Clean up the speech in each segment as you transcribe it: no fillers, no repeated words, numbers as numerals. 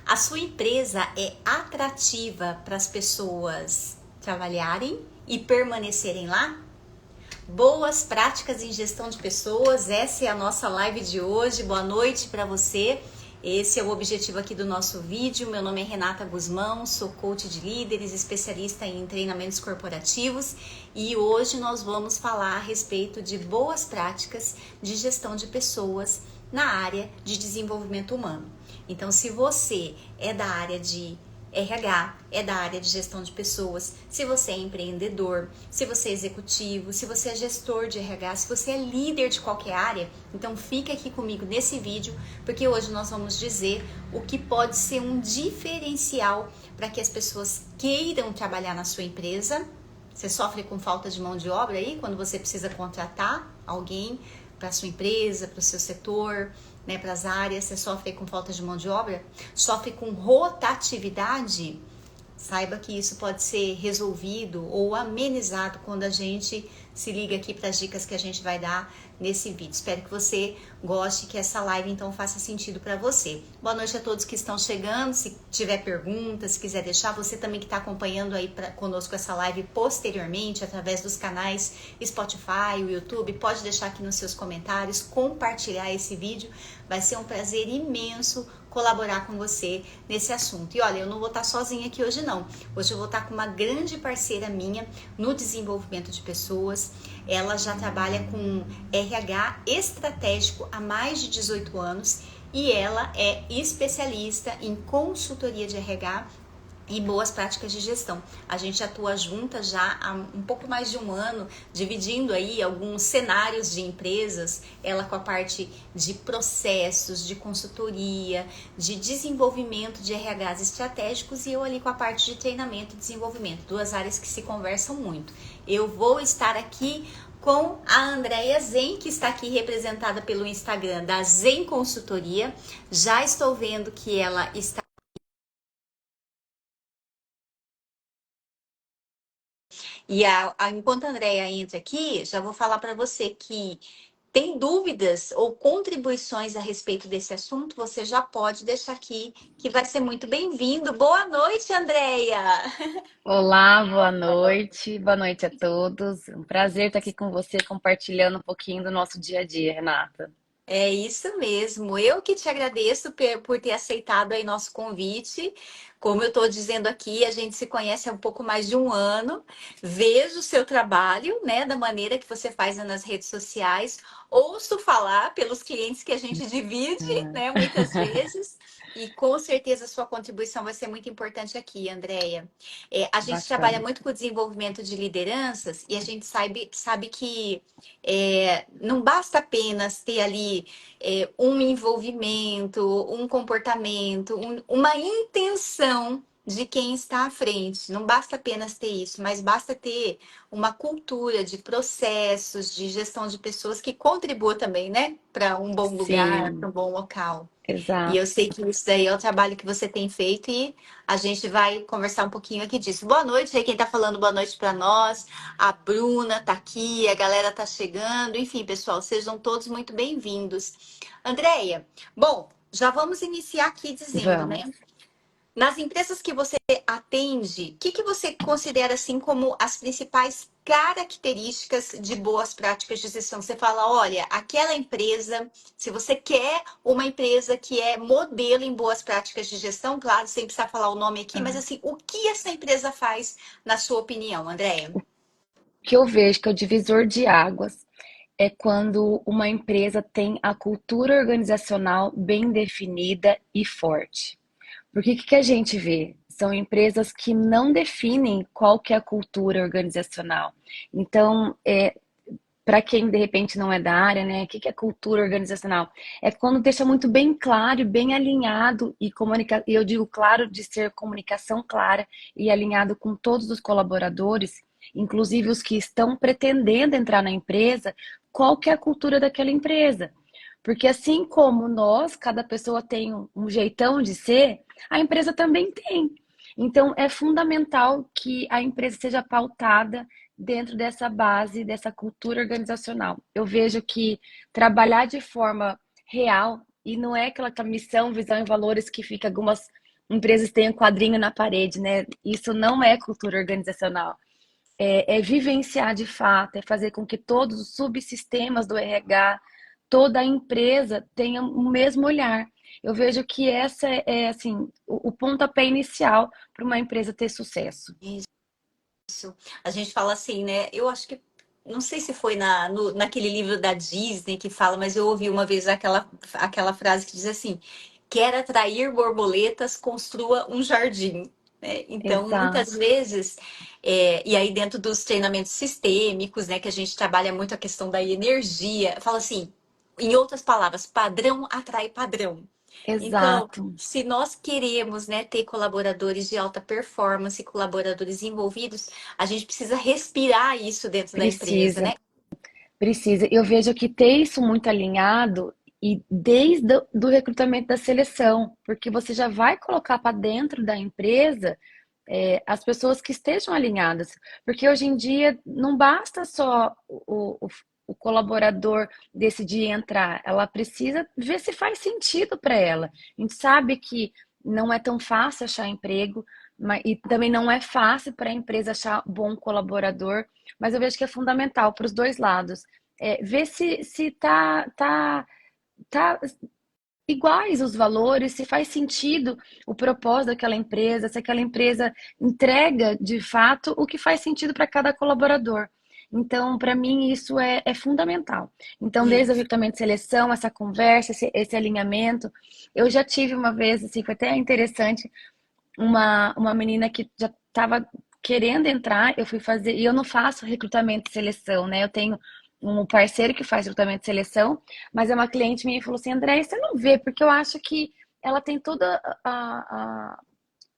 A sua empresa é atrativa para as pessoas trabalharem e permanecerem lá? Boas práticas em gestão de pessoas, essa é a nossa live de hoje. Boa noite para você. Esse é o objetivo aqui do nosso vídeo. Meu nome é Renata Guzmão, sou coach de líderes, especialista em treinamentos corporativos e hoje nós vamos falar a respeito de boas práticas de gestão de pessoas na área de desenvolvimento humano. Então, se você é da área de RH, é da área de gestão de pessoas, se você é empreendedor, se você é executivo, se você é gestor de RH, se você é líder de qualquer área, então fica aqui comigo nesse vídeo, porque hoje nós vamos dizer o que pode ser um diferencial para que as pessoas queiram trabalhar na sua empresa. Você sofre com falta de mão de obra aí quando você precisa contratar alguém para a sua empresa, para o seu setor, né, para as áreas, você sofre com falta de mão de obra, sofre com rotatividade, saiba que isso pode ser resolvido ou amenizado quando a gente se liga aqui para as dicas que a gente vai dar nesse vídeo. Espero que você goste, que essa live então faça sentido para você. Boa noite a todos que estão chegando. Se tiver perguntas, se quiser deixar, você também que está acompanhando aí conosco essa live posteriormente através dos canais Spotify, o YouTube, pode deixar aqui nos seus comentários, compartilhar esse vídeo. Vai ser um prazer imenso colaborar com você nesse assunto. E olha, eu não vou estar sozinha aqui hoje não. Hoje eu vou estar com uma grande parceira minha no desenvolvimento de pessoas. Ela já trabalha com RH estratégico há mais de 18 anos e ela é especialista em consultoria de RH e boas práticas de gestão. A gente atua junta já há um pouco mais de um ano, dividindo aí alguns cenários de empresas, ela com a parte de processos, de consultoria, de desenvolvimento de RHs estratégicos e eu ali com a parte de treinamento e desenvolvimento, duas áreas que se conversam muito. Eu vou estar aqui com a Andréia Zen, que está aqui representada pelo Instagram da Zen Consultoria. Já estou vendo que ela está. E enquanto a Andréia entra aqui, já vou falar para você que tem dúvidas ou contribuições a respeito desse assunto, você já pode deixar aqui, que vai ser muito bem-vindo. Boa noite, Andréia! Olá, boa noite. Boa noite a todos. Um prazer estar aqui com você compartilhando um pouquinho do nosso dia a dia, Renata. É isso mesmo. Eu que te agradeço por ter aceitado aí nosso convite. Como eu estou dizendo aqui, a gente se conhece há um pouco mais de um ano. Vejo o seu trabalho, né, da maneira que você faz nas redes sociais. Ouço falar pelos clientes que a gente divide, né, muitas vezes. E com certeza a sua contribuição vai ser muito importante aqui, Andréia. A gente trabalha Bacana. muito com o desenvolvimento de lideranças e a gente sabe que não basta apenas ter ali um envolvimento, um comportamento, uma intenção de quem está à frente. Não basta apenas ter isso, mas basta ter uma cultura de processos, de gestão de pessoas que contribua também, né, para um bom lugar, para Sim, um bom local. E eu exato. sei que isso daí é o trabalho que você tem feito e a gente vai conversar um pouquinho aqui disso. Boa noite aí, quem tá falando boa noite para nós. A Bruna tá aqui, a galera tá chegando. Enfim, pessoal, sejam todos muito bem-vindos. Andréia, bom, já vamos iniciar aqui dizendo, né? Vamos. Nas empresas que você atende, o que você considera assim como as principais características de boas práticas de gestão? Você fala, olha, aquela empresa, se você quer uma empresa que é modelo em boas práticas de gestão, claro, sem precisar falar o nome aqui, mas Ah, assim, o que essa empresa faz, na sua opinião, Andréia? o que eu vejo que é o divisor de águas é quando uma empresa tem a cultura organizacional bem definida e forte. Porque o que que a gente vê? São empresas que não definem qual que é a cultura organizacional. Então, para quem de repente não é da área, né? O que é cultura organizacional? É quando deixa muito bem claro e bem alinhado e e eu digo claro de ser comunicação clara e alinhado com todos os colaboradores, inclusive os que estão pretendendo entrar na empresa, qual que é a cultura daquela empresa. Porque assim como nós, cada pessoa tem um jeitão de ser, a empresa também tem. Então, é fundamental que a empresa seja pautada dentro dessa base, dessa cultura organizacional. Eu vejo que trabalhar de forma real, e não é aquela missão, visão e valores que fica algumas empresas têm um quadrinho na parede, né? Isso não é cultura organizacional. É vivenciar de fato, é fazer com que todos os subsistemas do RH, toda a empresa tenha o mesmo olhar. Eu vejo que essa é assim, o pontapé inicial para uma empresa ter sucesso. Isso. A gente fala assim, né? Eu acho que. Não sei se foi naquele livro da Disney que fala, mas eu ouvi uma vez aquela frase que diz assim: quer atrair borboletas, construa um jardim. Né? Então, muitas Exato, vezes, e aí dentro dos treinamentos sistêmicos, né, que a gente trabalha muito a questão da energia, fala assim, em outras palavras, padrão atrai padrão. Então, exato. se nós queremos, né, ter colaboradores de alta performance, colaboradores envolvidos, a gente precisa respirar isso dentro da empresa, Precisa, né? precisa. Eu vejo que ter isso muito alinhado e desde do recrutamento da seleção, porque você já vai colocar para dentro da empresa as pessoas que estejam alinhadas. Porque hoje em dia não basta só o colaborador decidir entrar, ela precisa ver se faz sentido para ela. A gente sabe que não é tão fácil achar emprego, mas, e também não é fácil para a empresa achar bom colaborador, mas eu vejo que é fundamental para os dois lados. Ver se tá iguais os valores, se faz sentido o propósito daquela empresa, se aquela empresa entrega de fato o que faz sentido para cada colaborador. Então, para mim, isso é fundamental. Então, desde o Isso. recrutamento de seleção, essa conversa, esse alinhamento. Eu já tive uma vez, assim, foi até interessante, uma menina que já estava querendo entrar, eu fui fazer, e eu não faço recrutamento e seleção, né? Eu tenho um parceiro que faz recrutamento e seleção, mas é uma cliente minha e falou assim, André, você não vê, porque eu acho que ela tem toda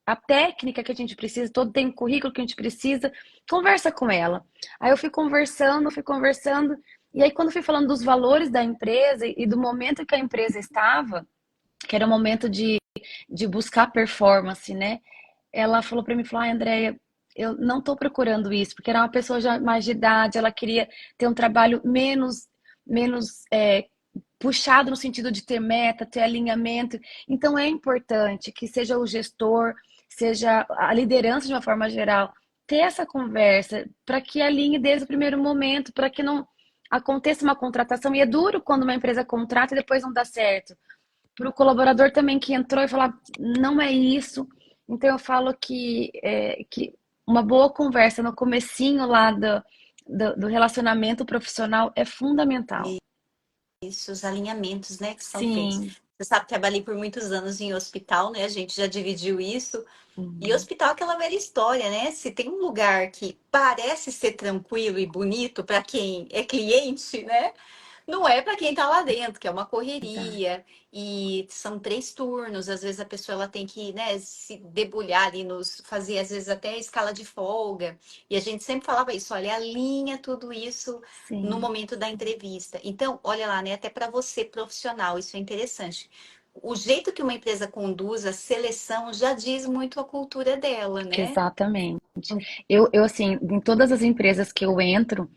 a técnica que a gente precisa, todo tem o currículo que a gente precisa, conversa com ela. Aí eu fui conversando, e aí quando fui falando dos valores da empresa e do momento que a empresa estava, que era o momento de buscar performance, né? Ela falou para mim, falou, Andréia, eu não estou procurando isso, porque era uma pessoa já mais de idade, ela queria ter um trabalho menos puxado no sentido de ter meta, ter alinhamento. Então é importante que seja o gestor, seja a liderança de uma forma geral, ter essa conversa para que alinhe desde o primeiro momento, para que não aconteça uma contratação. E é duro quando uma empresa contrata e depois não dá certo para o colaborador também que entrou e falar, não é isso. Então eu falo que uma boa conversa no comecinho lá do relacionamento profissional é fundamental. Isso, os alinhamentos, né, que são feitos. Sim. Você sabe, trabalhei por muitos anos em hospital, né? A gente já dividiu isso. E Uhum. hospital é aquela velha história, né? Se tem um lugar que parece ser tranquilo e bonito para quem é cliente, né? Não é para quem está lá dentro, que é uma Exato. correria e são 3 turnos. Às vezes a pessoa ela tem que, né, se debulhar ali nos fazer às vezes até escala de folga. E a gente sempre falava isso, olha, alinha tudo isso no Sim, momento da entrevista. Então, olha lá, né, até para você profissional, isso é interessante. O jeito que uma empresa conduz a seleção já diz muito a cultura dela, né? exatamente. Eu assim, em todas as empresas que eu entro,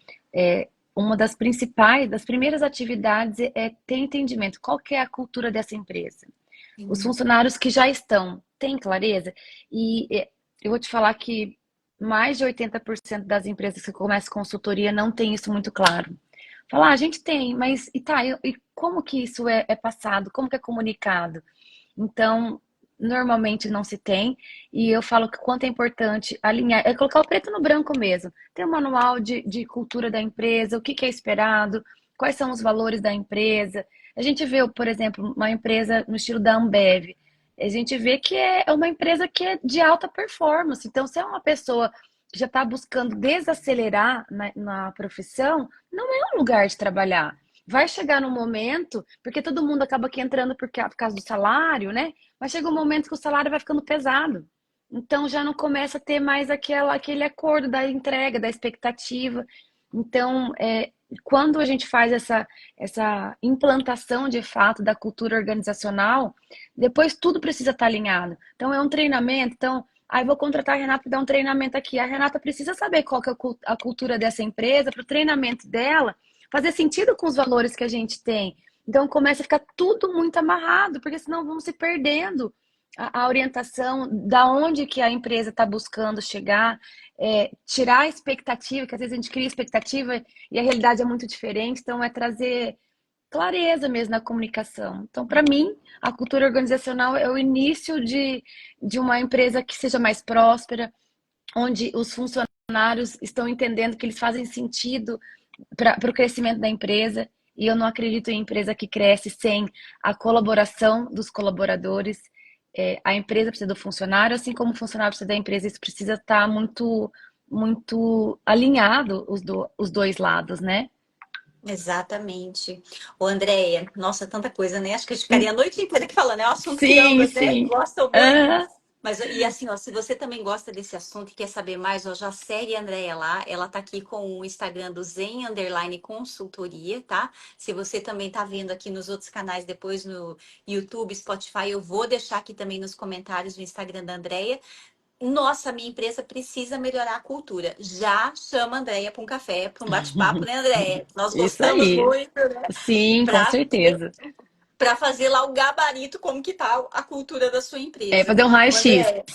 uma das principais, das primeiras atividades é ter entendimento. Qual que é a cultura dessa empresa? Os funcionários que já estão têm clareza? Eu vou te falar que mais de 80% das empresas que começam consultoria não tem isso muito claro. Falar, a gente tem, mas e tá, e como que isso é passado? Como que é comunicado? Então, normalmente não se tem, e eu falo que quanto é importante alinhar, é colocar o preto no branco mesmo. Tem um manual de cultura da empresa, o que que é esperado, quais são os valores da empresa. A gente vê, por exemplo, uma empresa no estilo da Ambev, a gente vê que é uma empresa que é de alta performance. Então, se é uma pessoa que já está buscando desacelerar na profissão, não é um lugar de trabalhar. Vai chegar no momento, porque todo mundo acaba aqui entrando por causa do salário, né? Mas chega um momento que o salário vai ficando pesado. Então já não começa a ter mais aquele acordo da entrega, da expectativa. Então, quando a gente faz essa implantação de fato da cultura organizacional, depois tudo precisa estar alinhado. Então, é um treinamento. Então, aí vou contratar a Renata para dar um treinamento aqui. A Renata precisa saber qual que é a cultura dessa empresa, para o treinamento dela fazer sentido com os valores que a gente tem. Então começa a ficar tudo muito amarrado, porque senão vamos se perdendo a orientação da onde que a empresa está buscando chegar, tirar a expectativa, que às vezes a gente cria expectativa e a realidade é muito diferente, então é trazer clareza mesmo na comunicação. Então, para mim, a cultura organizacional é o início de uma empresa que seja mais próspera, onde os funcionários estão entendendo que eles fazem sentido para o crescimento da empresa. E eu não acredito em empresa que cresce sem a colaboração dos colaboradores. A empresa precisa do funcionário, assim como o funcionário precisa da empresa. Isso precisa estar muito, muito alinhado os dois lados, né? Exatamente. Ô, Andréia, nossa, tanta coisa, né? Acho que a gente ficaria a noite inteira aqui falando, é um assunto que Sim, ambas, né, sim. gostam muito. Aham, Mas, e assim, ó, se você também gosta desse assunto e quer saber mais, ó, já segue a Andréia lá. Ela tá aqui com o Instagram do Zen Underline Consultoria, tá? Se você também tá vendo aqui nos outros canais, depois no YouTube, Spotify, eu vou deixar aqui também nos comentários o Instagram da Andréia. Nossa, minha empresa precisa melhorar a cultura. Já chama a Andréia para um café, para um bate-papo, né, Andréia? Nós isso gostamos aí. muito, né? Sim, com Para certeza. fazer lá o gabarito, como que tá a cultura da sua É empresa. fazer um Ô, raio-x. Andréia,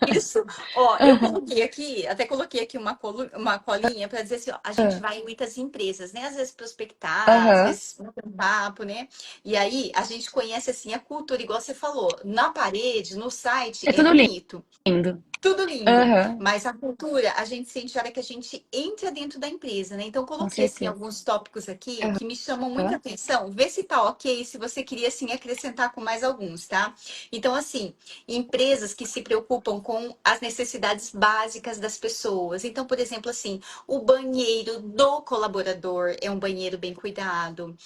isso. Ó, eu Aham, coloquei aqui, até coloquei aqui uma colinha para dizer assim, ó, a gente vai em muitas empresas, né? Às vezes prospectar, às aham. vezes bater um papo, né? E aí a gente conhece assim a cultura, igual você falou, na parede, no site É é tudo bonito. lindo. Tudo lindo, Aham, mas a cultura a gente sente a hora que a gente entra dentro da empresa, né? Então, com coloquei assim certeza. alguns tópicos aqui que me chamam muita Aham, atenção. Vê se tá ok, se você queria assim acrescentar com mais alguns, tá? Então, assim, empresas que se preocupam com as necessidades básicas das pessoas. Então, por exemplo, assim, o banheiro do colaborador é um banheiro bem cuidado,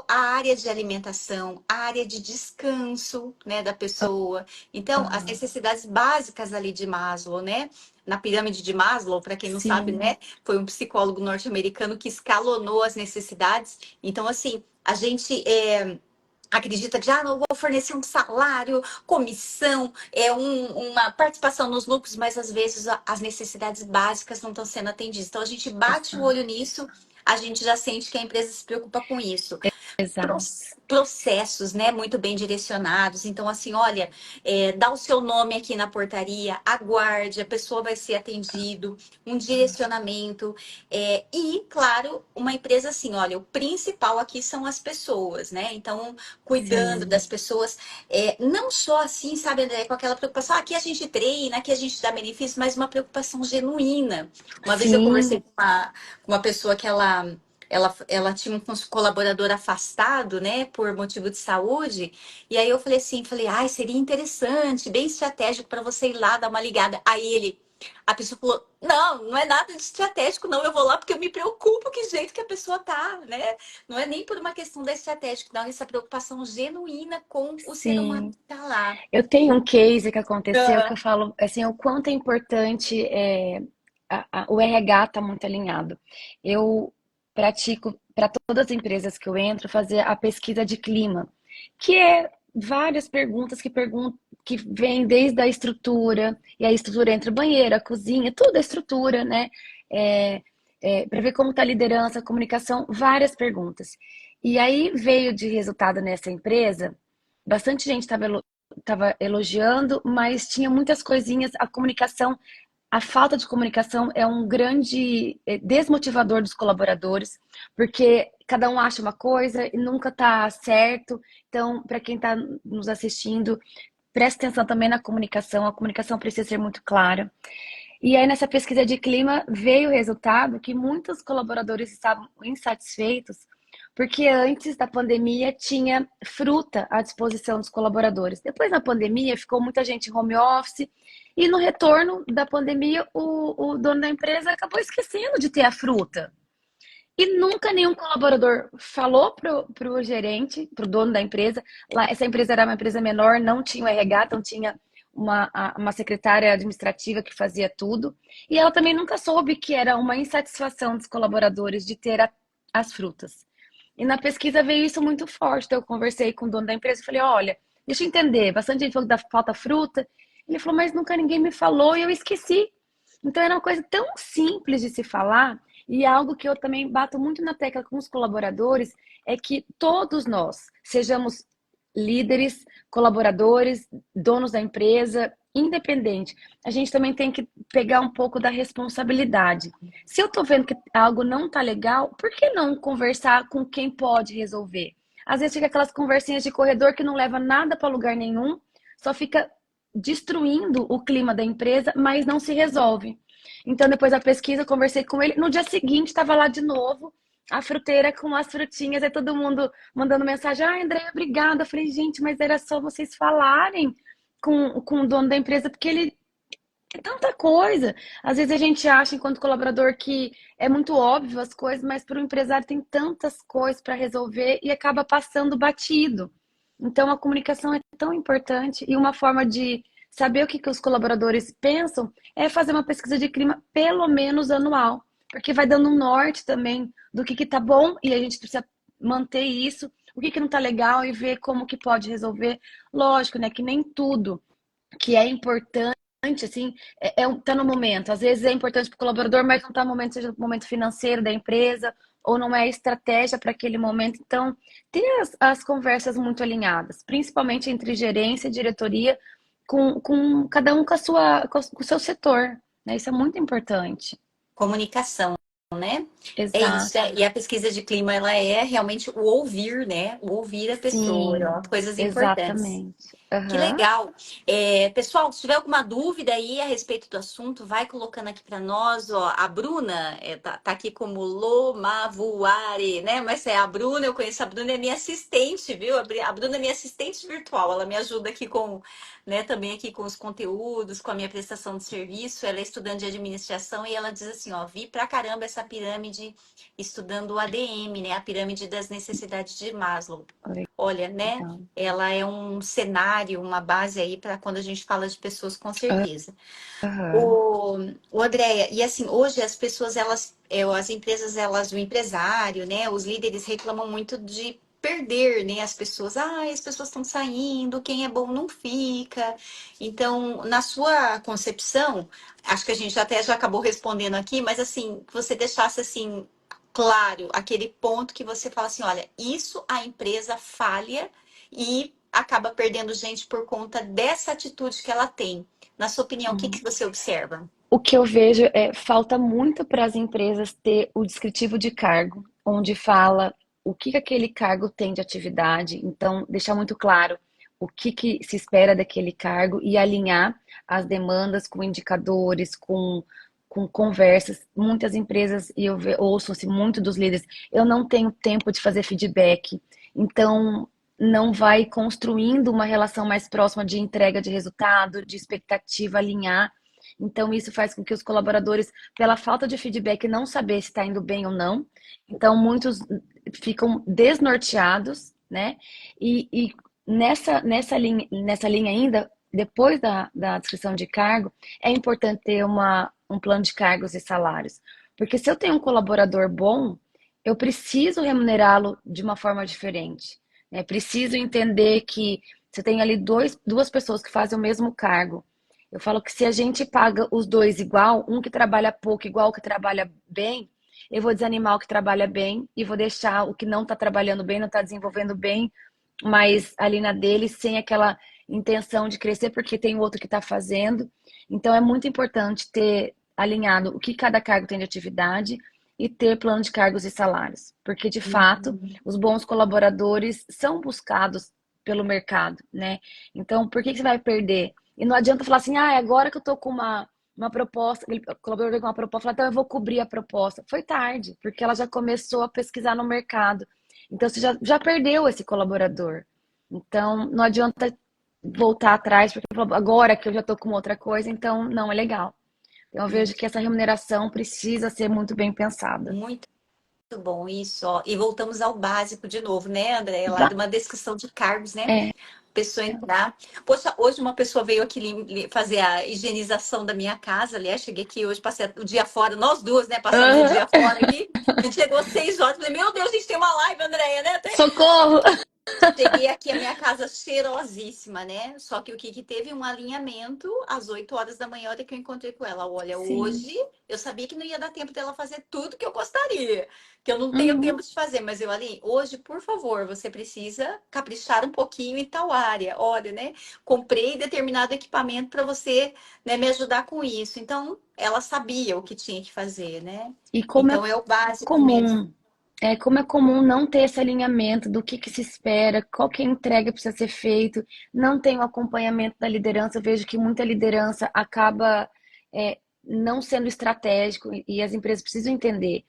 a área de alimentação, a área de descanso, né, da pessoa. Então, as aham. necessidades básicas ali de Maslow, né? Na pirâmide de Maslow, para quem não sabe, Sim, né? Foi um psicólogo norte-americano que escalonou as necessidades. Então, assim, a gente acredita que já não vou fornecer um salário, comissão, uma participação nos lucros, mas às vezes as necessidades básicas não estão sendo atendidas. Então, a gente bate o olho exato. nisso, a gente já sente que a empresa se preocupa com isso Exato. processos, né, muito bem direcionados. Então, assim, olha, dá o seu nome aqui na portaria, aguarde, a pessoa vai ser atendido, um direcionamento. E, claro, uma empresa assim, olha, o principal aqui são as pessoas, né? Então, cuidando Sim, das pessoas, não só assim, sabe, André, com aquela preocupação, aqui a gente treina, aqui a gente dá benefícios, mas uma preocupação genuína. Uma vez eu conversei sim, com uma pessoa que ela tinha um colaborador afastado, né, por motivo de saúde. E aí eu falei assim, ai, seria interessante, bem estratégico para você ir lá dar uma ligada. A pessoa falou, não, não é nada de estratégico, não. Eu vou lá porque eu me preocupo que jeito que a pessoa tá, né? Não é nem por uma questão da estratégica, não, essa preocupação genuína com o ser humano sim. que tá lá. Eu tenho um case que aconteceu que eu Aham. falo assim, o quanto é importante o RH tá muito alinhado. Eu pratico para todas as empresas que eu entro fazer a pesquisa de clima, que é várias perguntas que vêm desde a estrutura, e a estrutura entre o banheiro, a cozinha, tudo é estrutura, né? É, para ver como está a liderança, a comunicação, várias perguntas. E aí veio de resultado nessa empresa, bastante gente estava elogiando, mas tinha muitas coisinhas, a comunicação, a falta de comunicação é um grande desmotivador dos colaboradores, porque cada um acha uma coisa e nunca está certo. Então, para quem está nos assistindo, preste atenção também na comunicação, a comunicação precisa ser muito clara. E aí, nessa pesquisa de clima, veio o resultado que muitos colaboradores estavam insatisfeitos, porque antes da pandemia tinha fruta à disposição dos colaboradores. Depois da pandemia, ficou muita gente em home office, e no retorno da pandemia, o dono da empresa acabou esquecendo de ter a fruta. E nunca nenhum colaborador falou pro gerente, pro dono da empresa. Lá, essa empresa era uma empresa menor, não tinha o RH, então tinha uma secretária administrativa que fazia tudo. E ela também nunca soube que era uma insatisfação dos colaboradores de ter as frutas. E na pesquisa veio isso muito forte. Então eu conversei com o dono da empresa e falei: olha, deixa eu entender, bastante gente falou que falta fruta. Ele falou, mas nunca ninguém me falou e eu esqueci. Então era uma coisa tão simples de se falar, e algo que eu também bato muito na tecla com os colaboradores é que todos nós, sejamos líderes, colaboradores, donos da empresa, independente. A gente também tem que pegar um pouco da responsabilidade. Se eu estou vendo que algo não está legal, por que não conversar com quem pode resolver? Às vezes fica aquelas conversinhas de corredor que não leva nada para lugar nenhum, só fica destruindo o clima da empresa, mas não se resolve. Então, depois da pesquisa, eu conversei com ele. No dia seguinte, estava lá de novo, a fruteira com as frutinhas, aí todo mundo mandando mensagem: ah, Andréia, obrigada. Eu falei: gente, mas era só vocês falarem com o dono da empresa, porque ele tem tanta coisa. Às vezes a gente acha, enquanto colaborador, que é muito óbvio as coisas, mas para o empresário tem tantas coisas para resolver e acaba passando batido. Então a comunicação é tão importante e uma forma de saber o que, que os colaboradores pensam é fazer uma pesquisa de clima pelo menos anual, porque vai dando um norte também do que tá bom e a gente precisa manter isso, o que não tá legal e ver como que pode resolver. Lógico, né, que nem tudo que é importante assim, tá no momento. Às vezes é importante para o colaborador, mas não está no momento, seja no momento financeiro da empresa, ou não é estratégia para aquele momento. Então, ter as conversas muito alinhadas, principalmente entre gerência e diretoria, com cada um com o seu setor. Né? Isso é muito importante. Comunicação, né? É isso. Exato. E a pesquisa de clima, ela é realmente o ouvir, né? O ouvir a pessoa, Sim, ó, coisas importantes. exatamente. Que Aham. legal. Pessoal, se tiver alguma dúvida aí a respeito do assunto, vai colocando aqui para nós. Ó, a Bruna tá aqui como Lomavuare, né? Mas é a Bruna, eu conheço a Bruna, é minha assistente, viu? A Bruna é minha assistente virtual. Ela me ajuda aqui com, né, também aqui com os conteúdos, com a minha prestação de serviço. Ela é estudante de administração e ela diz assim, ó, vi pra caramba essa pirâmide estudando o ADM, né? A pirâmide das necessidades de Maslow. Olha, né? Legal. Ela é um cenário, uma base aí para quando a gente fala de pessoas, com certeza. Aham. O Andréia, e assim, hoje as pessoas, as empresas, o empresário, né, os líderes reclamam muito de perder, né, as pessoas. Ah, as pessoas estão saindo, quem é bom não fica. Então, na sua concepção, acho que a gente até já acabou respondendo aqui, mas assim, que você deixasse assim claro aquele ponto que você fala assim, olha, isso a empresa falha e acaba perdendo gente por conta dessa atitude que ela tem. Na sua opinião, o que que você observa? O que eu vejo é falta muito para as empresas ter o descritivo de cargo, onde fala o que aquele cargo tem de atividade, então deixar muito claro o que se espera daquele cargo e alinhar as demandas com indicadores, com conversas. Muitas empresas, e ouço-se muito dos líderes, eu não tenho tempo de fazer feedback, então não vai construindo uma relação mais próxima de entrega de resultado, de expectativa, alinhar. Então, isso faz com que os colaboradores, pela falta de feedback, não saber se está indo bem ou não. Então, muitos ficam desnorteados, né? E nessa linha ainda, depois da descrição de cargo, é importante ter um plano de cargos e salários. Porque se eu tenho um colaborador bom, eu preciso remunerá-lo de uma forma diferente. Né? Preciso entender que você tem ali duas pessoas que fazem o mesmo cargo. Eu falo que se a gente paga os dois igual, um que trabalha pouco igual o que trabalha bem, eu vou desanimar o que trabalha bem e vou deixar o que não está trabalhando bem, não está desenvolvendo bem, mas ali na dele, sem aquela intenção de crescer, porque tem o outro que está fazendo. Então é muito importante ter alinhado o que cada cargo tem de atividade e ter plano de cargos e salários, porque de fato os bons colaboradores são buscados pelo mercado, né? Então, por que você vai perder? E não adianta falar assim, ah, agora que eu tô com uma proposta, o colaborador veio com uma proposta, fala, então eu vou cobrir a proposta. Foi tarde, porque ela já começou a pesquisar no mercado. Então você já perdeu esse colaborador. Então não adianta voltar atrás, porque agora que eu já tô com outra coisa, então não é legal. Então eu vejo que essa remuneração precisa ser muito bem pensada. Muito bom isso, ó. E voltamos ao básico de novo, né, André? Lá de Exato. uma descrição de cargos, né? É. Pessoa entrar. Poxa, hoje uma pessoa veio aqui fazer a higienização da minha casa. Aliás, cheguei aqui hoje, passei o dia fora, nós duas, né? Passamos o dia fora aqui. A gente chegou às 6 horas. Falei, meu Deus, a gente tem uma live, Andréia, né? Socorro! Cheguei aqui a minha casa cheirosíssima, né? Só que o que teve um alinhamento às 8 horas da manhã, a hora que eu encontrei com ela. Olha, Sim. hoje eu sabia que não ia dar tempo dela fazer tudo que eu gostaria, que eu não tenho Uhum. tempo de fazer, mas eu ali, hoje, por favor, você precisa caprichar um pouquinho em tal área. Olha, né? Comprei determinado equipamento para você, né, me ajudar com isso. Então, ela sabia o que tinha que fazer, né? E como é Então é o básico mesmo. comum, como é comum não ter esse alinhamento do que se espera, qual que é a entrega que precisa ser feito, não tem o acompanhamento da liderança. Eu vejo que muita liderança acaba não sendo estratégico e as empresas precisam entender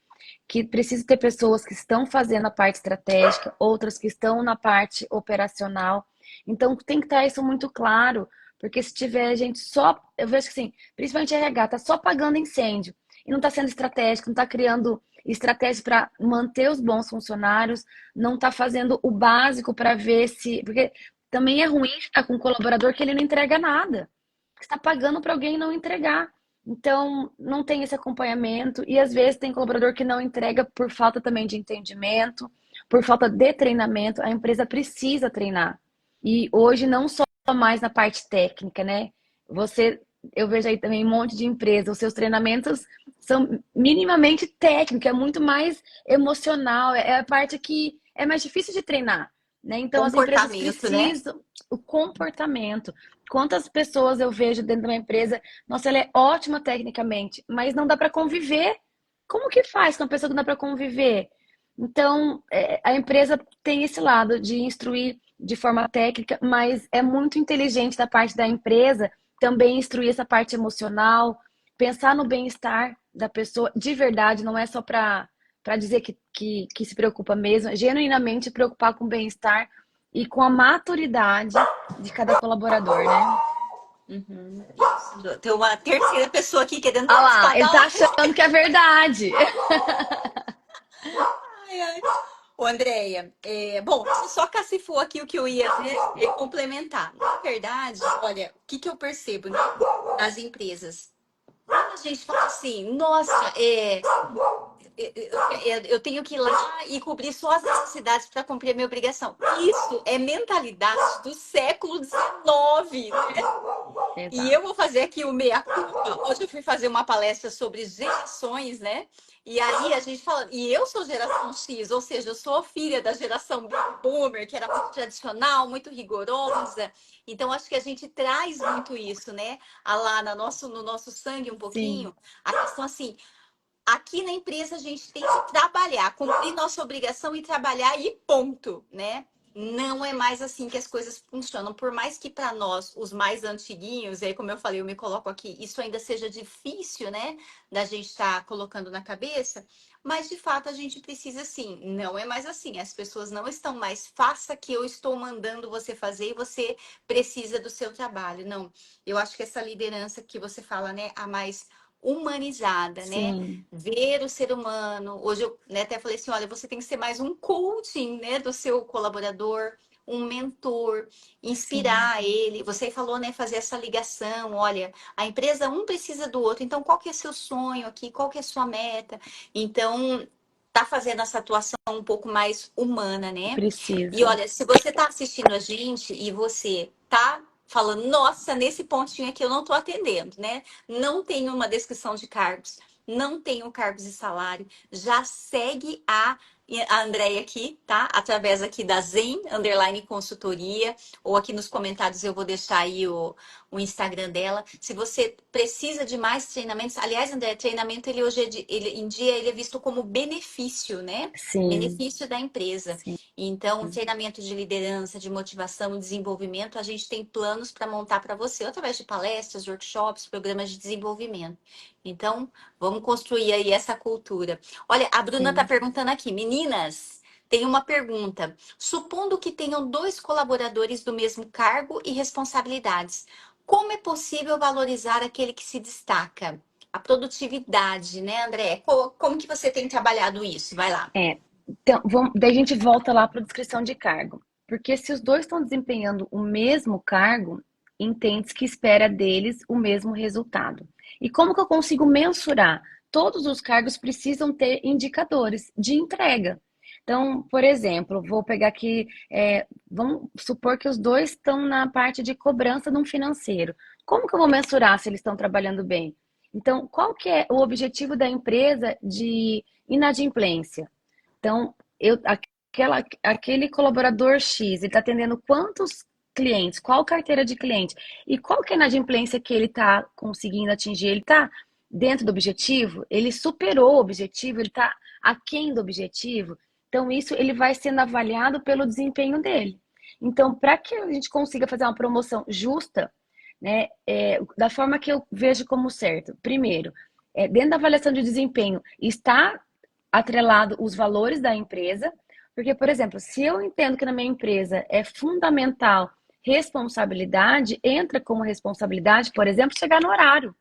que precisa ter pessoas que estão fazendo a parte estratégica, outras que estão na parte operacional. Então tem que estar isso muito claro, porque se tiver gente só, eu vejo que assim, principalmente RH, tá só apagando incêndio e não está sendo estratégico, não está criando estratégia para manter os bons funcionários, não está fazendo o básico para ver se. Porque também é ruim ficar com um colaborador que ele não entrega nada. Você está pagando para alguém não entregar. Então, não tem esse acompanhamento e às vezes tem colaborador que não entrega por falta também de entendimento, por falta de treinamento. A empresa precisa treinar. E hoje não só mais na parte técnica, né? Você, eu vejo aí também um monte de empresa, os seus treinamentos são minimamente técnicos, é muito mais emocional, é a parte que é mais difícil de treinar, né? Então as empresas Comportamento, né? precisam o comportamento. Quantas pessoas eu vejo dentro de uma empresa, nossa, ela é ótima tecnicamente, mas não dá para conviver. Como que faz com uma pessoa que não dá para conviver? Então, a empresa tem esse lado de instruir de forma técnica, mas é muito inteligente da parte da empresa também instruir essa parte emocional, pensar no bem-estar da pessoa de verdade, não é só para dizer que se preocupa mesmo, é genuinamente preocupar com o bem-estar e com a maturidade de cada colaborador, né? Uhum. Isso. Tem uma terceira pessoa aqui querendo Ah lá, participar. ele tá achando que é verdade. Ai, ai. Ô, Andréia, bom, você só cacifou aqui o que eu ia, né, complementar. Na verdade, olha, o que que eu percebo, né, nas empresas? Quando a gente fala assim, nossa, eu tenho que ir lá e cobrir só as necessidades para cumprir a minha obrigação. Isso é mentalidade do século XIX, né? E eu Exato. vou fazer aqui o meia-culpa. Hoje eu fui fazer uma palestra sobre gerações, né? E aí a gente fala, e eu sou geração X, ou seja, eu sou filha da geração Baby Boomer, que era muito tradicional, muito rigorosa. Então acho que a gente traz muito isso, né? Lá no nosso sangue um Sim, pouquinho. A questão assim, aqui na empresa a gente tem que trabalhar, cumprir nossa obrigação e trabalhar e ponto, né? Não é mais assim que as coisas funcionam. Por mais que para nós, os mais antiguinhos, e aí como eu falei, eu me coloco aqui, isso ainda seja difícil, né, da gente estar colocando na cabeça, mas de fato a gente precisa sim. Não é mais assim. As pessoas não estão mais faça que eu estou mandando você fazer e você precisa do seu trabalho. Não. Eu acho que essa liderança que você fala, né, a mais humanizada, né? sim, Ver o ser humano. Hoje eu, né, até falei assim, olha, você tem que ser mais um coaching, né, do seu colaborador, um mentor, sim. inspirar ele. Você falou, né, fazer essa ligação. Olha, a empresa um precisa do outro. Então, qual que é seu sonho aqui? Qual que é sua meta? Então, tá fazendo essa atuação um pouco mais humana, né? E Precisa. olha, se você tá assistindo a gente e você tá falando, nossa, nesse pontinho aqui eu não tô atendendo, né? Não tenho uma descrição de cargos, não tenho cargos e salário, já segue a Andréia aqui, tá? Através aqui da Zen Underline Consultoria, ou aqui nos comentários eu vou deixar aí o Instagram dela. Se você precisa de mais treinamentos, aliás, André, treinamento ele hoje em dia ele é visto como benefício, né? Sim, Benefício da empresa. sim. Então, treinamento de liderança, de motivação, desenvolvimento, a gente tem planos para montar para você, através de palestras, workshops, programas de desenvolvimento. Então, vamos construir aí essa cultura. Olha, a Bruna está Sim. perguntando aqui, meninas, tem uma pergunta. Supondo que tenham dois colaboradores do mesmo cargo e responsabilidades, como é possível valorizar aquele que se destaca? A produtividade, né, André? Como que você tem trabalhado isso? Vai lá. É. Então, daí a gente volta lá para a descrição de cargo. Porque se os dois estão desempenhando o mesmo cargo, entende-se que espera deles o mesmo resultado. E como que eu consigo mensurar? Todos os cargos precisam ter indicadores de entrega. Então, por exemplo, vou pegar aqui, vamos supor que os dois estão na parte de cobrança de um financeiro. Como que eu vou mensurar se eles estão trabalhando bem? Então, qual que é o objetivo da empresa de inadimplência? Então, aquele colaborador X, ele está atendendo quantos clientes? Qual carteira de cliente? E qual que é a inadimplência que ele está conseguindo atingir? Ele está dentro do objetivo? Ele superou o objetivo? Ele está aquém do objetivo? Então, isso ele vai sendo avaliado pelo desempenho dele. Então, para que a gente consiga fazer uma promoção justa, né, da forma que eu vejo como certo, primeiro, dentro da avaliação de desempenho, está atrelado os valores da empresa, porque, por exemplo, se eu entendo que na minha empresa é fundamental responsabilidade, entra como responsabilidade, por exemplo, chegar no horário.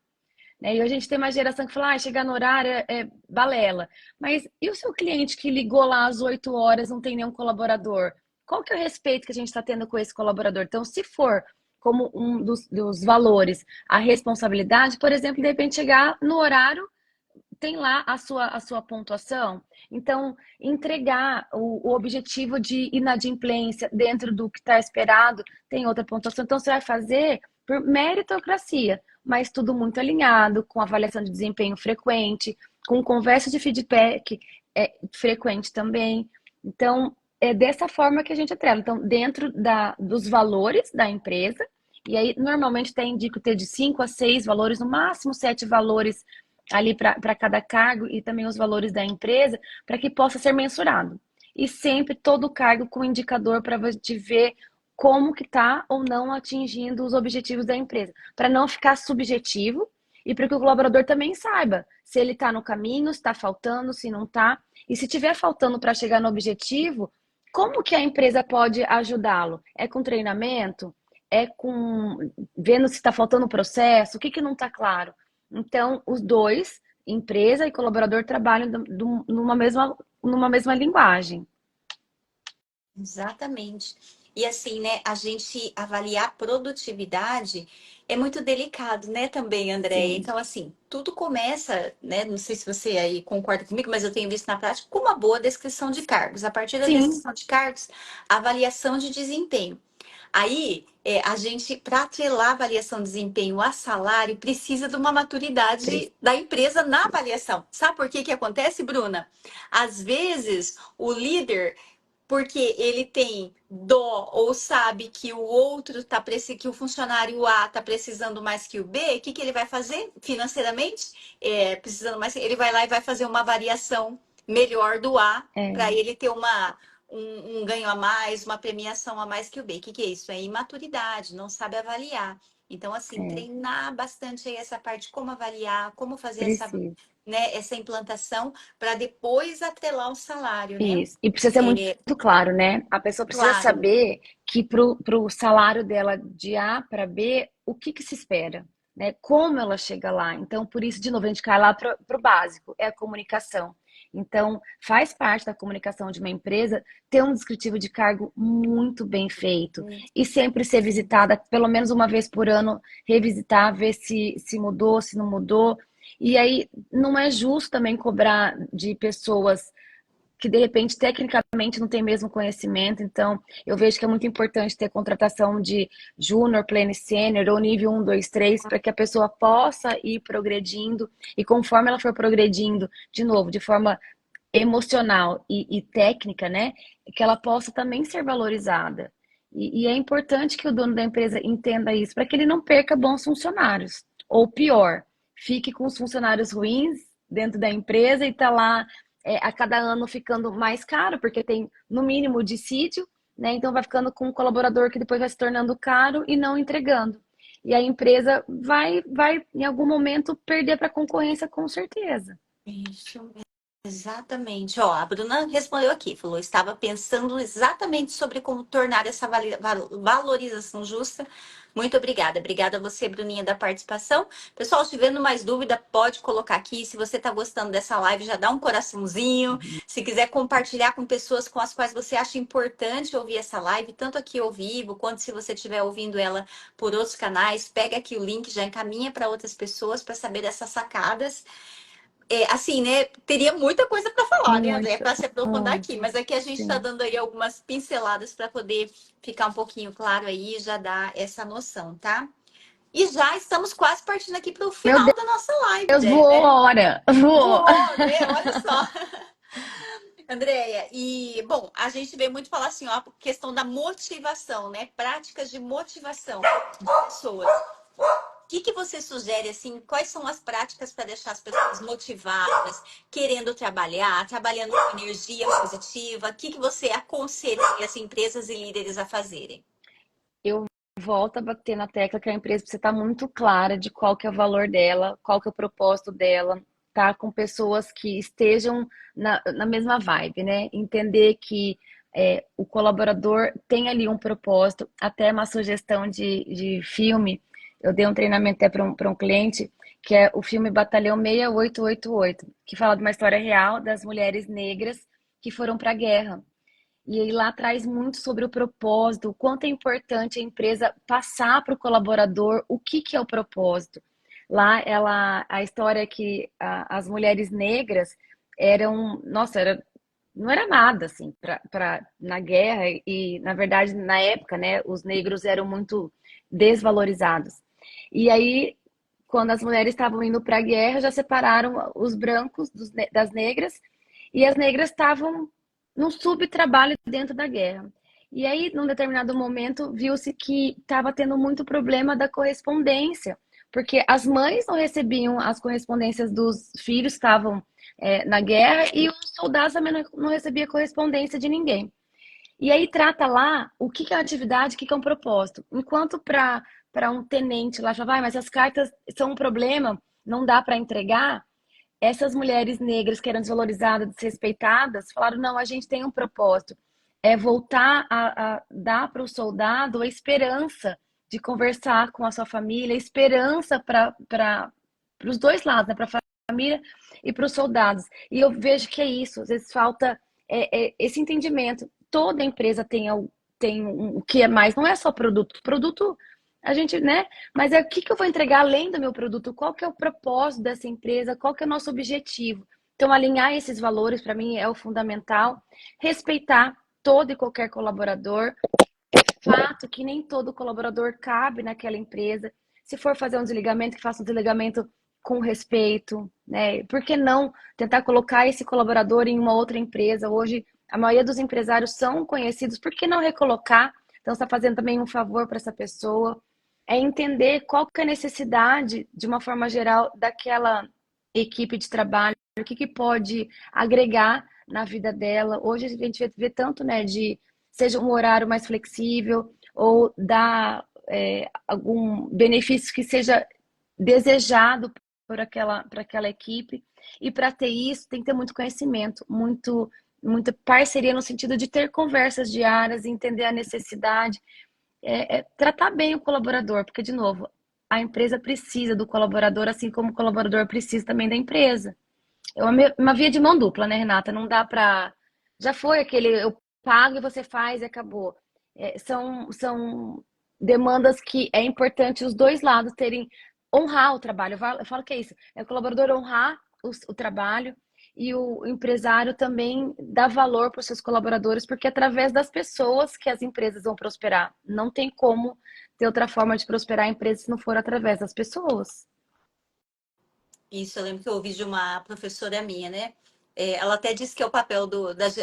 Né? E hoje a gente tem uma geração que fala, chegar no horário é balela. Mas e o seu cliente que ligou lá às 8 horas, não tem nenhum colaborador? Qual que é o respeito que a gente está tendo com esse colaborador? Então, se for como um dos valores a responsabilidade, por exemplo, de repente chegar no horário tem lá a sua pontuação. Então, entregar o objetivo de inadimplência dentro do que está esperado tem outra pontuação. Então, você vai fazer por meritocracia, mas tudo muito alinhado, com avaliação de desempenho frequente, com conversa de feedback frequente também. Então, é dessa forma que a gente atrela. Então, dentro dos valores da empresa, e aí normalmente indico ter de 5 a 6 valores, no máximo 7 valores ali para cada cargo e também os valores da empresa, para que possa ser mensurado. E sempre todo cargo com indicador para te ver como que está ou não atingindo os objetivos da empresa, para não ficar subjetivo e para que o colaborador também saiba se ele está no caminho, se está faltando, se não está. E se estiver faltando para chegar no objetivo, como que a empresa pode ajudá-lo? É com treinamento? É com vendo se está faltando o processo? O que, que não está claro? Então, os dois, empresa e colaborador, trabalham numa mesma linguagem. Exatamente. E assim, né, a gente avaliar produtividade é muito delicado, né, também, Andréia. Sim. Então, assim, tudo começa, né, não sei se você aí concorda comigo, mas eu tenho visto na prática, com uma boa descrição de cargos. A partir da Sim, descrição de cargos, avaliação de desempenho. Aí, a gente, para atrelar a avaliação de desempenho a salário, precisa de uma maturidade da empresa na avaliação. Sabe por que que acontece, Bruna? Às vezes, o líder porque ele tem dó ou sabe que o outro que o funcionário A está precisando mais que o B, o que, que ele vai fazer financeiramente? Precisando mais, ele vai lá e vai fazer uma variação melhor do A para é, ele ter um ganho a mais, uma premiação a mais que o B. O que, que é isso? É imaturidade, não sabe avaliar. Então, assim, é, treinar bastante aí essa parte, como avaliar, como fazer precisa. essa implantação para depois atrelar o salário, né? Isso. E precisa ser muito É, claro, né? A pessoa precisa claro, saber que pro salário dela de A para B, o que que se espera, né? Como ela chega lá. Então, por isso, de novo, a gente cai lá pro básico, é a comunicação. Então, faz parte da comunicação de uma empresa ter um descritivo de cargo muito bem feito e sempre ser visitada, pelo menos uma vez por ano, revisitar, ver se mudou, se não mudou. E aí, não é justo também cobrar de pessoas que de repente tecnicamente não tem mesmo conhecimento, então eu vejo que é muito importante ter contratação de júnior, pleno e sênior ou nível 1, 2, 3, para que a pessoa possa ir progredindo e conforme ela for progredindo, de novo, de forma emocional e técnica, né, que ela possa também ser valorizada. E é importante que o dono da empresa entenda isso, para que ele não perca bons funcionários. Ou pior, fique com os funcionários ruins dentro da empresa e está lá a cada ano ficando mais caro, porque tem no mínimo dissídio, né? Então vai ficando com um colaborador que depois vai se tornando caro e não entregando. E a empresa vai em algum momento perder para a concorrência com certeza. isso. Exatamente. Ó, a Bruna respondeu aqui, falou, estava pensando exatamente sobre como tornar essa valorização justa. Muito obrigada. Obrigada a você, Bruninha, da participação. Pessoal, se tiver mais dúvida, pode colocar aqui. Se você está gostando dessa live, já dá um coraçãozinho. Se quiser compartilhar com pessoas com as quais você acha importante ouvir essa live, tanto aqui ao vivo, quanto se você estiver ouvindo ela por outros canais, pega aqui o link, já encaminha para outras pessoas para saber dessas sacadas. assim, né? Teria muita coisa para falar, né, André, Muito, para se aprofundar aqui, muito, mas aqui a gente está sim. dando aí algumas pinceladas para poder ficar um pouquinho claro aí e já dar essa noção, tá? E já estamos quase partindo aqui para o Meu final da nossa live, Deus, André, voou né? a hora, voou. Voou, né? Olha só. Andréia, e bom, a gente vê muito falar assim, ó, a questão da motivação, né? Práticas de motivação de pessoas. O que você sugere, assim, quais são as práticas para deixar as pessoas motivadas, querendo trabalhar, trabalhando com energia positiva? O que você aconselha as empresas e líderes a fazerem? Eu volto a bater na tecla que a empresa precisa estar muito clara de qual que é o valor dela, qual que é o propósito dela, tá com pessoas que estejam na mesma vibe, né? Entender que o colaborador tem ali um propósito, até uma sugestão de filme. Eu dei um treinamento até para um cliente, que é o filme Batalhão 6888, que fala de uma história real das mulheres negras que foram para a guerra. E aí lá traz muito sobre o propósito, o quanto é importante a empresa passar para o colaborador o que é o propósito. Lá a história é que as mulheres negras eram, nossa, não era nada assim na guerra e na verdade na época, né, os negros eram muito desvalorizados. E aí quando as mulheres estavam indo para a guerra, já separaram os brancos das negras e as negras estavam num subtrabalho dentro da guerra. E aí, num determinado momento, viu-se que estava tendo muito problema da correspondência, porque as mães não recebiam as correspondências dos filhos que estavam na guerra e os soldados também não recebiam correspondência de ninguém. E aí trata lá o que é a atividade, o que é um propósito. Enquanto para um tenente lá já vai, mas as cartas são um problema, não dá para entregar. Essas mulheres negras que eram desvalorizadas, desrespeitadas, falaram: não, a gente tem um propósito, é voltar a dar para o soldado a esperança de conversar com a sua família, a esperança para os dois lados, né? Para a família e para os soldados. E eu vejo que é isso, às vezes falta esse entendimento. Toda empresa tem o que é mais, não é só produto. Produto, a gente, né? Mas é o que eu vou entregar além do meu produto? Qual que é o propósito dessa empresa? Qual que é o nosso objetivo? Então, alinhar esses valores, para mim, é o fundamental. Respeitar todo e qualquer colaborador. Fato que nem todo colaborador cabe naquela empresa. Se for fazer um desligamento, que faça um desligamento com respeito, né? Por que não tentar colocar esse colaborador em uma outra empresa? Hoje, a maioria dos empresários são conhecidos, por que não recolocar? Então, está fazendo também um favor para essa pessoa. É entender qual que é a necessidade, de uma forma geral, daquela equipe de trabalho, o que pode agregar na vida dela. Hoje a gente vê tanto, né, de seja um horário mais flexível ou dar algum benefício que seja desejado para aquela equipe. E para ter isso, tem que ter muito conhecimento, muita parceria no sentido de ter conversas diárias, entender a necessidade, tratar bem o colaborador, porque, de novo, a empresa precisa do colaborador, assim como o colaborador precisa também da empresa. É uma via de mão dupla, né, Renata? Não dá para. Já foi aquele eu pago e você faz e acabou. São demandas que é importante os dois lados terem, honrar o trabalho. Eu falo que é isso. É o colaborador honrar o trabalho e o empresário também dar valor para os seus colaboradores, porque é através das pessoas que as empresas vão prosperar. Não tem como ter outra forma de prosperar a empresa se não for através das pessoas. Isso, eu lembro que eu ouvi de uma professora minha, né? Ela até disse que é o papel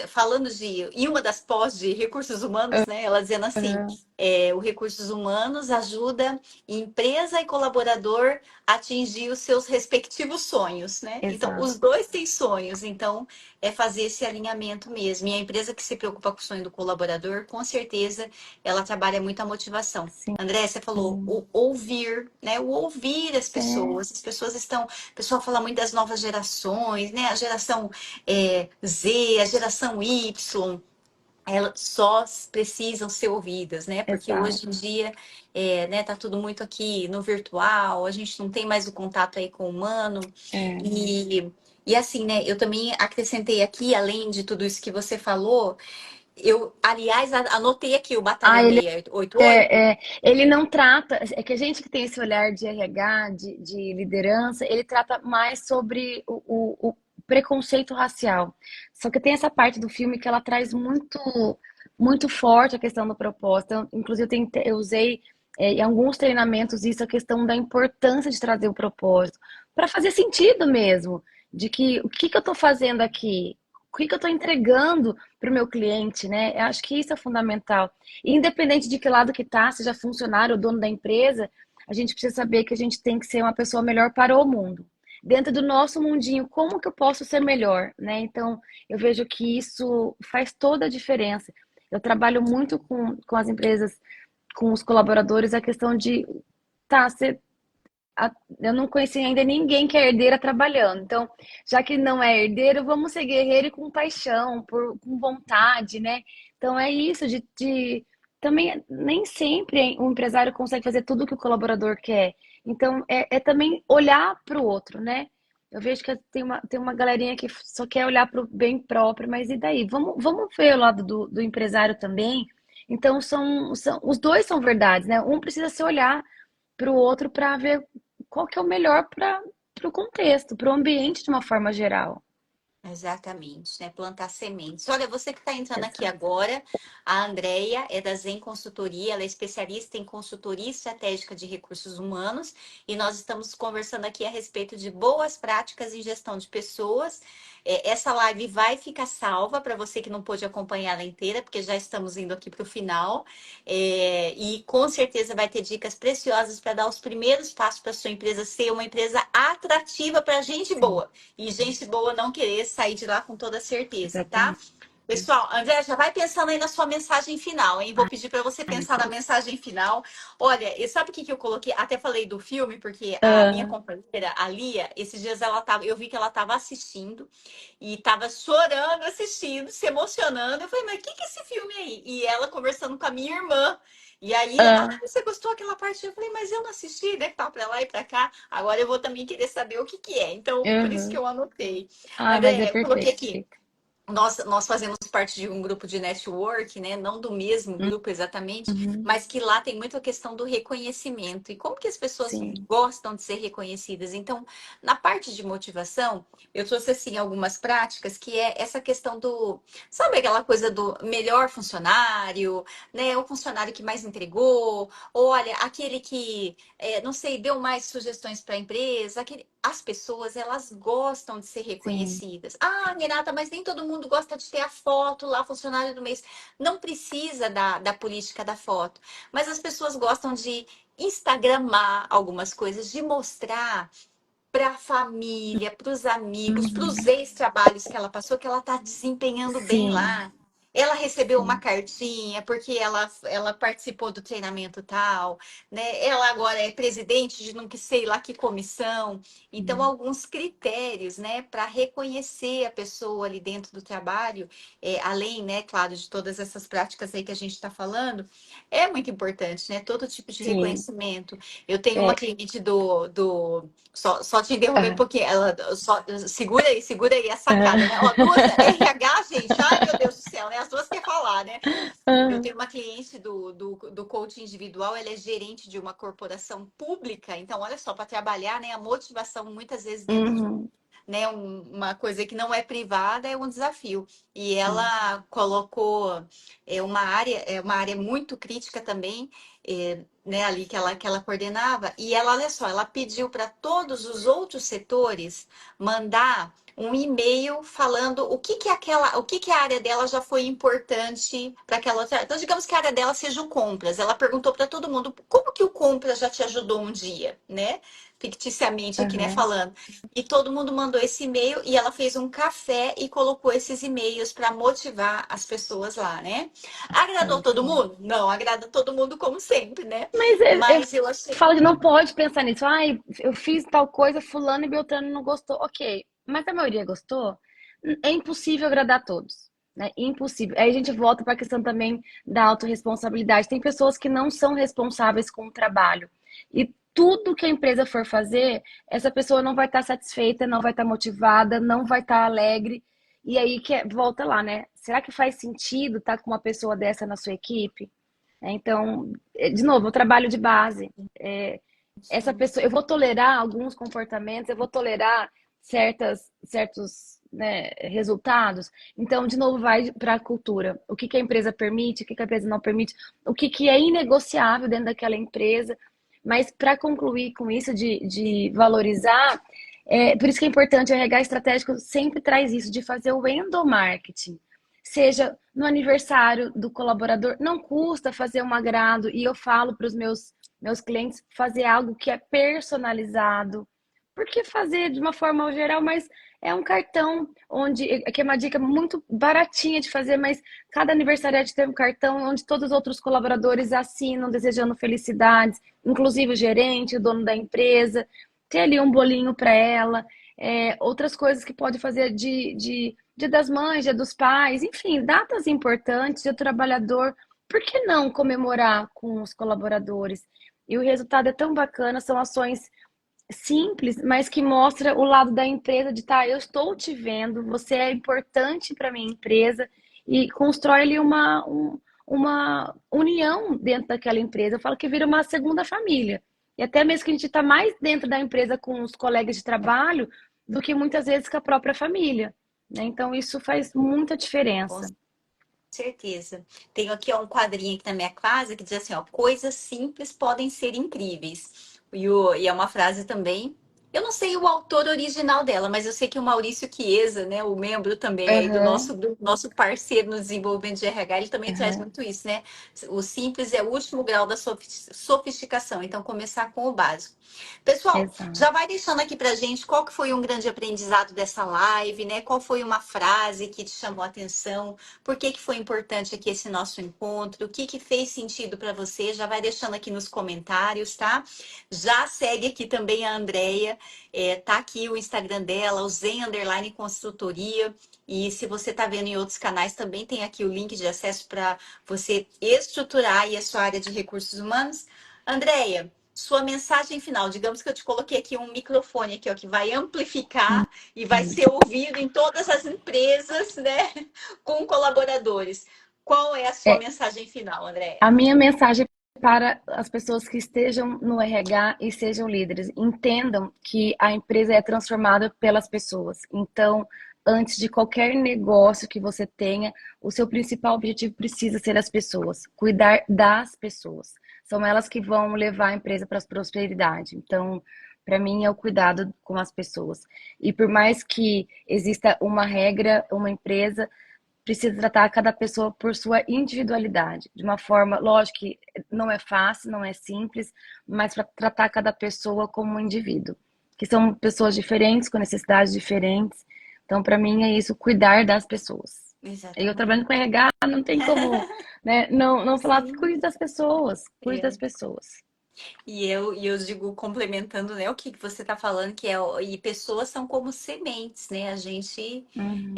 falando em uma das pós de recursos humanos, né? Ela dizendo assim, Uhum. o recursos humanos ajuda empresa e colaborador a atingir os seus respectivos sonhos, né? Então, Exato. os dois têm sonhos, então é fazer esse alinhamento mesmo. E a empresa que se preocupa com o sonho do colaborador, com certeza, ela trabalha muito a motivação. Sim. André, você falou o ouvir, né? O ouvir É, as pessoas estão. O pessoal fala muito das novas gerações, né? A geração Z, a geração Y, elas só precisam ser ouvidas, né? Porque hoje em exato. dia, né, tá tudo muito aqui no virtual, a gente não tem mais o contato aí com o humano. É. E, e assim, né, eu também acrescentei aqui, além de tudo isso que você falou, aliás, anotei aqui o Ah, Batalhão 688. ele não trata. É que a gente que tem esse olhar de RH, de liderança, ele trata mais sobre o preconceito racial. Só que tem essa parte do filme que ela traz muito forte a questão do propósito. Então, inclusive, eu usei em alguns treinamentos isso, a questão da importância de trazer o propósito, para fazer sentido mesmo, de que o que que eu estou fazendo aqui? O que que eu estou entregando para o meu cliente, né? Eu acho que isso é fundamental. Independente de que lado que tá, seja funcionário ou dono da empresa, a gente precisa saber que a gente tem que ser uma pessoa melhor para o mundo. Dentro do nosso mundinho, como que eu posso ser melhor, né? Então, eu vejo que isso faz toda a diferença. Eu trabalho muito com as empresas, com os colaboradores, a questão de, tá, eu não conheci ainda ninguém que é herdeira trabalhando. Então, já que não é herdeiro, vamos ser guerreiro e com paixão, com vontade, né? Então, é isso também nem sempre o empresário consegue fazer tudo o que o colaborador quer. Então, é também olhar para o outro, né? Eu vejo que tem uma galerinha que só quer olhar para o bem próprio, mas e daí? Vamos ver o lado do empresário também. Então, os dois são verdades, né? Um precisa se olhar para o outro para ver qual que é o melhor para o contexto, para o ambiente de uma forma geral. Exatamente, né? Plantar sementes. Olha, você que está entrando aqui Exato. agora, a Andrea é da Zen Consultoria, ela é especialista em consultoria estratégica de recursos humanos e nós estamos conversando aqui a respeito de boas práticas em gestão de pessoas. Essa live vai ficar salva para você que não pôde acompanhar ela inteira, porque já estamos indo aqui para o final. E com certeza vai ter dicas preciosas para dar os primeiros passos para sua empresa ser uma empresa atrativa para gente Sim, boa. E gente boa não querer sair de lá com toda certeza, tá? exatamente. Pessoal, André, já vai pensando aí na sua mensagem final, hein? Vou pedir para você Ai, pensar na mensagem final. Olha, e sabe o que que eu coloquei? Até falei do filme, porque a minha ah, companheira, a Lia, esses dias eu vi que ela estava assistindo e estava chorando, assistindo, se emocionando. Eu falei, mas o que que é esse filme aí? E ela conversando com a minha irmã. E aí, ah, você gostou daquela parte? Eu falei, mas eu não assisti, deve estar para lá e para cá. Agora eu vou também querer saber o que que é. Então, por isso que uhum. eu anotei. Mas é André, eu coloquei perfeito, aqui. fica. Nós fazemos parte de um grupo de network, né? Não do mesmo grupo exatamente, Uhum, mas que lá tem muito a questão do reconhecimento e como que as pessoas sim, gostam de ser reconhecidas. Então, na parte de motivação, eu trouxe assim algumas práticas que é essa questão do, sabe aquela coisa do melhor funcionário, né? O funcionário que mais entregou, olha, aquele que, não sei, deu mais sugestões para a empresa, as pessoas elas gostam de ser sim, reconhecidas. Ah, Renata, mas nem todo mundo gosta de ter a foto lá, funcionário do mês. Não precisa da política da foto, mas as pessoas gostam de instagramar algumas coisas, de mostrar para a família, para os amigos, para os uhum, ex-trabalhos que ela passou, que ela está desempenhando bem sim, lá. Ela recebeu uma sim, cartinha porque ela participou do treinamento tal, né? Ela agora é presidente de não que sei lá que comissão. Então, sim, alguns critérios, né, para reconhecer a pessoa ali dentro do trabalho, além, né, claro, de todas essas práticas aí que a gente está falando, é muito importante, né? Todo tipo de sim. reconhecimento. Eu tenho uma É, cliente do só te interrompendo um ah, pouquinho. Ela só segura aí a sacada, né? Ó, ah, duas RH, gente. Ai, meu Deus do céu, né? As duas quer falar, né? Eu ah, tenho uma cliente do coaching individual, ela é gerente de uma corporação pública, então, olha só, para trabalhar, né? A motivação muitas vezes dentro de uhum, né, uma coisa que não é privada é um desafio. E sim, ela colocou uma área muito crítica também, né, ali que ela coordenava. E ela, olha só, ela pediu para todos os outros setores mandar um e-mail falando o que que a área dela já foi importante para aquela outra. Então, digamos que a área dela seja o compras. Ela perguntou para todo mundo como que o compras já te ajudou um dia, né? Ficticiamente aqui, né, aham, falando. E todo mundo mandou esse e-mail e ela fez um café e colocou esses e-mails para motivar as pessoas lá, né? Agradou muito todo bom. mundo? Não, agrada todo mundo como sempre, né? Mas eu Mas eu achei. falo que não pode pensar nisso. Ai, eu fiz tal coisa, fulano e Beltrano não gostou. Ok, mas a maioria gostou. É impossível agradar a todos, né? Impossível. Aí a gente volta para a questão também da autorresponsabilidade. Tem pessoas que não são responsáveis com o trabalho. E tudo que a empresa for fazer, essa pessoa não vai estar satisfeita, não vai estar motivada, não vai estar alegre. E aí volta lá, né? Será que faz sentido estar com uma pessoa dessa na sua equipe? Então, de novo, o trabalho de base. Essa Sim. pessoa, eu vou tolerar alguns comportamentos, eu vou tolerar certos, né, resultados. Então, de novo, vai para a cultura. O que que a empresa permite, o que que a empresa não permite, o que que é inegociável dentro daquela empresa. Mas para concluir com isso de valorizar, por isso que é importante, o RH estratégico sempre traz isso, de fazer o endomarketing. Seja no aniversário do colaborador, não custa fazer um agrado, e eu falo para os meus clientes fazer algo que é personalizado. Porque fazer de uma forma geral, mas é um cartão onde, que é uma dica muito baratinha de fazer, mas cada aniversariante tem um cartão onde todos os outros colaboradores assinam, desejando felicidades, inclusive o gerente, o dono da empresa, ter ali um bolinho para ela, outras coisas que pode fazer de Dia das Mães, Dia dos Pais, enfim, datas importantes, Dia do Trabalhador. Por que não comemorar com os colaboradores? E o resultado é tão bacana, são ações simples, mas que mostra o lado da empresa de tá, eu estou te vendo, você é importante para minha empresa e constrói ali uma união dentro daquela empresa. Eu falo que vira uma segunda família. E até mesmo que a gente está mais dentro da empresa com os colegas de trabalho do que muitas vezes com a própria família, né? Então isso faz muita Com diferença. certeza. Tenho aqui ó, um quadrinho aqui na minha casa que diz assim, ó, coisas simples podem ser incríveis. E é uma frase também. Eu não sei o autor original dela, mas eu sei que o Maurício Chiesa, né, o membro também aí do nosso Aham, grupo, nosso parceiro no desenvolvimento de RH, ele também traz aham, muito isso, né? O simples é o último grau da sofisticação, então começar com o básico. Pessoal, exato. já vai deixando aqui pra gente qual que foi um grande aprendizado dessa live, né? Qual foi uma frase que te chamou a atenção? Por que que foi importante aqui esse nosso encontro? O que que fez sentido para você? Já vai deixando aqui nos comentários, tá? Já segue aqui também a Andrea, tá aqui o Instagram dela, o Zen Underline Consultoria. E se você está vendo em outros canais, também tem aqui o link de acesso para você estruturar aí a sua área de recursos humanos. Andrea, sua mensagem final. Digamos que eu te coloquei aqui um microfone aqui, ó, que vai amplificar e vai ser ouvido em todas as empresas, né? Com colaboradores. Qual é a sua É, mensagem final, Andréia? A minha mensagem para as pessoas que estejam no RH e sejam líderes, entendam que a empresa é transformada pelas pessoas. Então, antes de qualquer negócio que você tenha, o seu principal objetivo precisa ser as pessoas, cuidar das pessoas. São elas que vão levar a empresa para a prosperidade. Então, para mim é o cuidado com as pessoas. E por mais que exista uma regra, uma empresa precisa tratar cada pessoa por sua individualidade, de uma forma, lógico que não é fácil, não é simples, mas para tratar cada pessoa como um indivíduo, que são pessoas diferentes, com necessidades diferentes. Então, para mim é isso, cuidar das pessoas. Eu Exatamente. trabalhando com RH, não tem como, né, não falar, Sim. cuide das pessoas, cuide das É. pessoas. E eu digo, complementando, né, o que que você está falando, que é, e pessoas são como sementes, né? A gente, Uhum,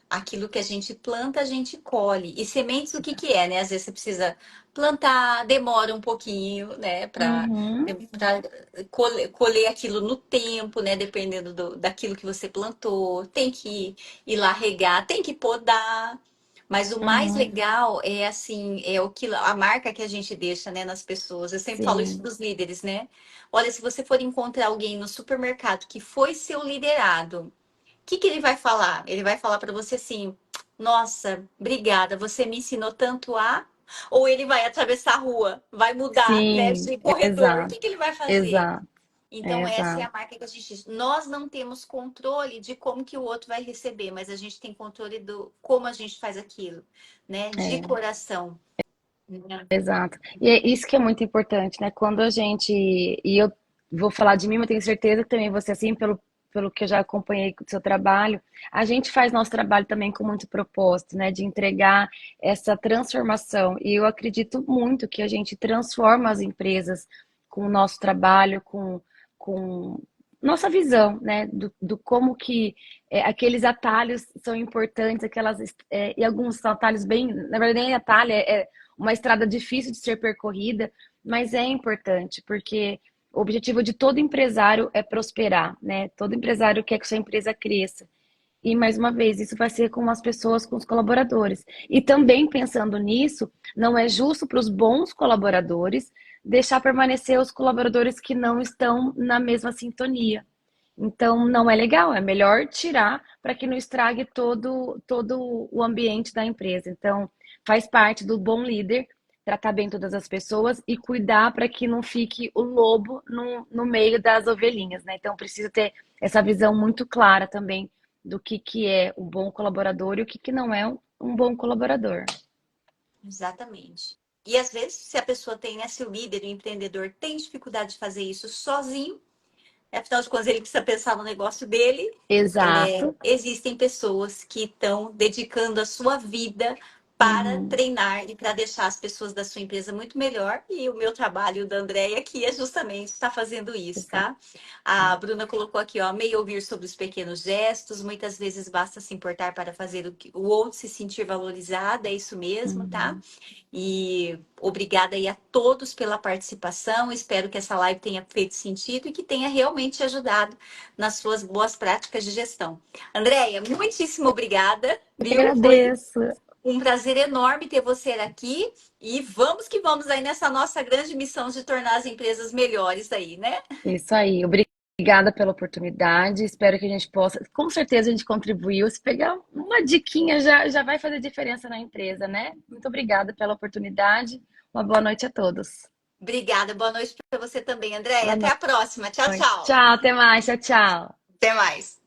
aquilo que a gente planta, a gente colhe. E sementes, o que que é, né? Às vezes você precisa plantar, demora um pouquinho, né, para uhum, colher aquilo no tempo, né? Dependendo daquilo que você plantou. Tem que ir lá regar, tem que podar. Mas o mais uhum, legal é assim, é o que a marca que a gente deixa, né, nas pessoas. Eu sempre falo isso sim, para os líderes, né? Olha, se você for encontrar alguém no supermercado que foi seu liderado, o que que ele vai falar? Ele vai falar para você assim: "Nossa, obrigada, você me ensinou tanto a". Ou ele vai atravessar a rua, vai mudar, né, sim, de corredor. O exato, que que ele vai fazer? exato, Então, essa é exato, a marca que a gente diz. Nós não temos controle de como que o outro vai receber, mas a gente tem controle do como a gente faz aquilo, né? De é. coração. Né? Exato. E é isso que é muito importante, né? Quando a gente. E eu vou falar de mim, mas tenho certeza que também você, assim, pelo que eu já acompanhei do seu trabalho, a gente faz nosso trabalho também com muito propósito, né? De entregar essa transformação. E eu acredito muito que a gente transforma as empresas com o nosso trabalho, com nossa visão, né? Do como que aqueles atalhos são importantes, e alguns são atalhos bem. Na verdade, nem atalho, uma estrada difícil de ser percorrida, mas é importante, porque o objetivo de todo empresário é prosperar, né? Todo empresário quer que sua empresa cresça. E mais uma vez, isso vai ser com as pessoas, com os colaboradores. E também pensando nisso, não é justo para os bons colaboradores deixar permanecer os colaboradores que não estão na mesma sintonia. Então, não é legal, é melhor tirar para que não estrague todo o ambiente da empresa. Então, faz parte do bom líder tratar bem todas as pessoas e cuidar para que não fique o lobo no meio das ovelhinhas, né? Então, precisa ter essa visão muito clara também do que é um bom colaborador e o que não é um bom colaborador. Exatamente. E às vezes, se a pessoa tem, né, se o líder, o empreendedor tem dificuldade de fazer isso sozinho, afinal de contas, ele precisa pensar no negócio dele. Exato. Existem pessoas que estão dedicando a sua vida para Uhum. treinar e para deixar as pessoas da sua empresa muito melhor. E o meu trabalho da Andréia aqui é justamente estar fazendo isso, Exato. tá? A Bruna colocou aqui, ó, meio ouvir sobre os pequenos gestos. Muitas vezes basta se importar para fazer o outro se sentir valorizado. É isso mesmo, tá? Uhum. E obrigada aí a todos pela participação. Espero que essa live tenha feito sentido e que tenha realmente ajudado nas suas boas práticas de gestão. Andréia, muitíssimo obrigada, Eu viu? Foi agradeço. um prazer enorme ter você aqui e vamos que vamos aí nessa nossa grande missão de tornar as empresas melhores aí, né? Isso aí. Obrigada pela oportunidade. Espero que a gente possa. Com certeza a gente contribuiu. Se pegar uma diquinha já vai fazer diferença na empresa, né? Muito obrigada pela oportunidade. Uma boa noite a todos. Obrigada, boa noite para você também, Andréia. Boa Até a próxima. Tchau, noite. tchau. Tchau, até mais. Tchau, tchau. Até mais.